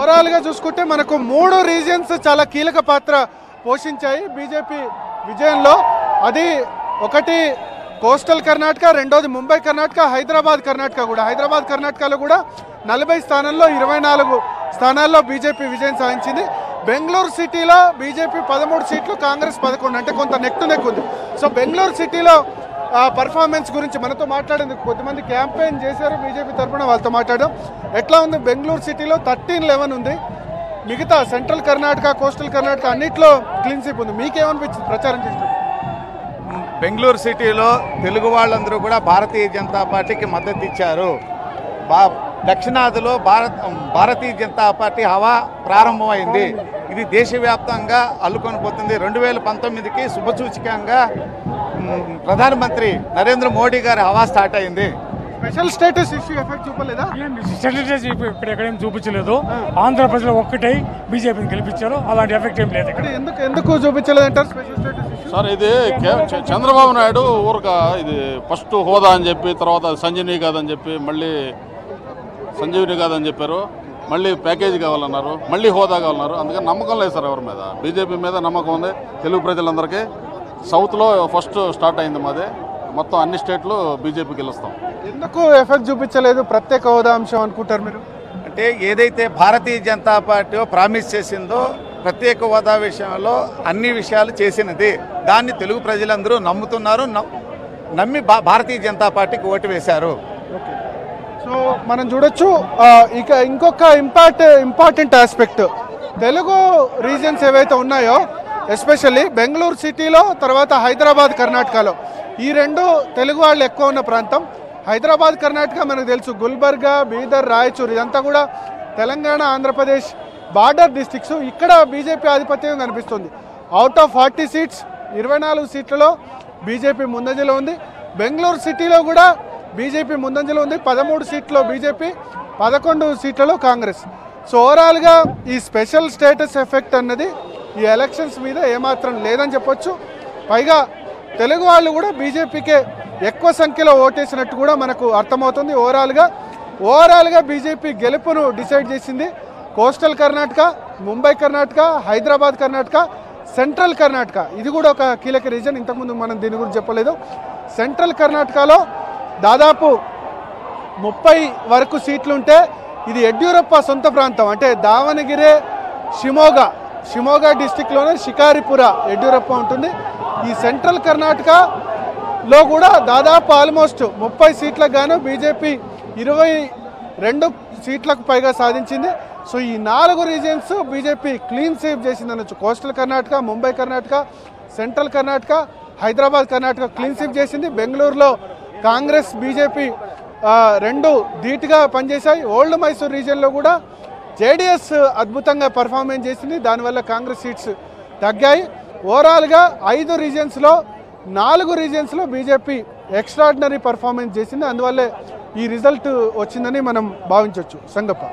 ఓవరాల్గా చూసుకుంటే మనకు 3 రీజియన్స్ చాలా కీలక పాత్ర పోషించాయి బీజేపీ విజయంలో. అది ఒకటి కోస్టల్ కర్ణాటక, రెండోది ముంబై కర్ణాటక, హైదరాబాద్ కర్ణాటక కూడా. హైదరాబాద్ కర్ణాటకలో కూడా 40 స్థానాల్లో 24 స్థానాల్లో బీజేపీ విజయం సాధించింది. బెంగళూరు సిటీలో బీజేపీ 13 సీట్లు, కాంగ్రెస్ 11, అంటే కొంత నెక్ టు నెక్ ఉంది. సో బెంగళూరు సిటీలో పర్ఫార్మెన్స్ గురించి మనతో మాట్లాడేందుకు కొద్దిమంది క్యాంపెయిన్ చేశారు బీజేపీ తరఫున, వాళ్ళతో మాట్లాడడం. ఎట్లా ఉంది బెంగళూరు సిటీలో? 13-11 ఉంది. మిగతా సెంట్రల్ కర్ణాటక, కోస్టల్ కర్ణాటక అన్నిట్లో క్లీన్ స్వీప్ ఉంది. మీకేమనిపించింది ప్రచారం చేస్తారు? బెంగళూరు సిటీలో తెలుగు వాళ్ళందరూ కూడా భారతీయ జనతా పార్టీకి మద్దతు ఇచ్చారు. దక్షిణాదిలో భారతీయ జనతా పార్టీ హవా ప్రారంభమైంది. ఇది దేశవ్యాప్తంగా అల్లుకొని పోతుంది. 2019కి శుభసూచకంగా ప్రధానమంత్రి నరేంద్ర మోడీ గారి హవా స్టార్ట్ అయింది. స్పెషల్ స్టేటస్ ఇష్యూ ఎఫెక్ట్ చూపలేదా? స్టేటస్ ఇక్కడెక్కడేం చూపించలేదు. ఆంధ్ర ప్రజలు ఒక్కటై బీజేపీని గెలిపించారు. అలాంటి ఎఫెక్ట్ ఏం లేదు. ఎందుకు చూపించలేదు అంటారు స్పెషల్ స్టేటస్ ఇష్యూ? సార్, ఇది చంద్రబాబు నాయుడు ఊరక ఇది ఫస్ట్ హోదా అని చెప్పి, తర్వాత సంజీవని కాదని చెప్పి, మళ్ళీ సంజీవని కాదని చెప్పారు, మళ్ళీ ప్యాకేజీ కావాలన్నారు, మళ్ళీ హోదా కావాలన్నారు. అందుకని నమ్మకం లేదు సార్ ఎవరి మీద. బీజేపీ మీద నమ్మకం ఉంది తెలుగు ప్రజలందరికీ. సౌత్లో ఫస్ట్ స్టార్ట్ అయింది మాదే. మొత్తం అన్ని స్టేట్లు బీజేపీ గెలుస్తాం. ఎందుకు ఎఫెక్ట్ చూపించలేదు? ప్రత్యేక హోదా అంశం అనుకుంటారు మీరు? అంటే ఏదైతే భారతీయ జనతా పార్టీ ప్రామిస్ చేసిందో ప్రత్యేక హోదా విషయంలో అన్ని విషయాలు చేసినది. దాన్ని తెలుగు ప్రజలందరూ నమ్ముతున్నారు. నమ్మి భారతీయ జనతా పార్టీకి ఓటు వేశారు. సో మనం చూడొచ్చు. ఇక ఇంకొక ఇంపార్టెంట్ ఆస్పెక్ట్, తెలుగు రీజియన్స్ ఏవైతే ఉన్నాయో ఎస్పెషల్లీ బెంగళూరు సిటీలో, తర్వాత హైదరాబాద్ కర్ణాటకలో, ఈ రెండు తెలుగు వాళ్ళు ఎక్కువ ఉన్న ప్రాంతం. హైదరాబాద్ కర్ణాటక మనకు తెలుసు, గుల్బర్గా, బీదర్, రాయచూర్ ఇదంతా కూడా తెలంగాణ, ఆంధ్రప్రదేశ్ బార్డర్ డిస్ట్రిక్ట్స్. ఇక్కడ బీజేపీ ఆధిపత్యం కనిపిస్తుంది. అవుట్ ఆఫ్ 40 సీట్స్ 24 సీట్లలో బీజేపీ ముందంజలో ఉంది. బెంగళూరు సిటీలో కూడా బీజేపీ ముందంజలో ఉంది. 13 సీట్లో బీజేపీ, 11 సీట్లలో కాంగ్రెస్. సో ఓవరాల్గా ఈ స్పెషల్ స్టేటస్ ఎఫెక్ట్ అన్నది ఈ ఎలక్షన్స్ మీద ఏమాత్రం లేదని చెప్పొచ్చు. పైగా తెలుగు వాళ్ళు కూడా బీజేపీకే ఎక్కువ సంఖ్యలో ఓటేసినట్టు కూడా మనకు అర్థమవుతుంది. ఓవరాల్గా బీజేపీ గెలుపును డిసైడ్ చేసింది కోస్టల్ కర్ణాటక, ముంబై కర్ణాటక, హైదరాబాద్ కర్ణాటక, సెంట్రల్ కర్ణాటక. ఇది కూడా ఒక కీలక రీజన్. ఇంతకుముందు మనం దీని గురించి చెప్పలేదు. సెంట్రల్ కర్ణాటకలో దాదాపు 30 వరకు సీట్లుంటే ఇది యడ్యూరప్ప సొంత ప్రాంతం. అంటే దావణగిరి, షిమోగా డిస్టిక్లోనే షికారిపుర యడ్యూరప్ప ఉంటుంది. ఈ సెంట్రల్ కర్ణాటకలో కూడా దాదాపు ఆల్మోస్ట్ 30 సీట్లకు గాను బీజేపీ 22 సీట్లకు పైగా సాధించింది. సో ఈ 4 రీజియన్స్ బీజేపీ క్లీన్ స్వీప్ చేసింది అనొచ్చు. Coastal Karnataka, Mumbai Karnataka, central Karnataka, Hyderabad Karnataka clean sweep చేసింది. బెంగళూరులో కాంగ్రెస్, బీజేపీ రెండు ధీటుగా పనిచేశాయి. ఓల్డ్ మైసూర్ రీజియన్లో కూడా జేడీఎస్ అద్భుతంగా పర్ఫార్మెన్స్ చేసింది. దానివల్ల కాంగ్రెస్ సీట్స్ తగ్గాయి. ఓవరాల్గా 5 రీజియన్స్లో 4 రీజియన్స్లో బీజేపీ ఎక్స్ట్రాడినరీ పర్ఫార్మెన్స్ చేసింది. అందువల్లే ఈ రిజల్ట్ వచ్చిందని మనం భావించవచ్చు. సంగప్ప.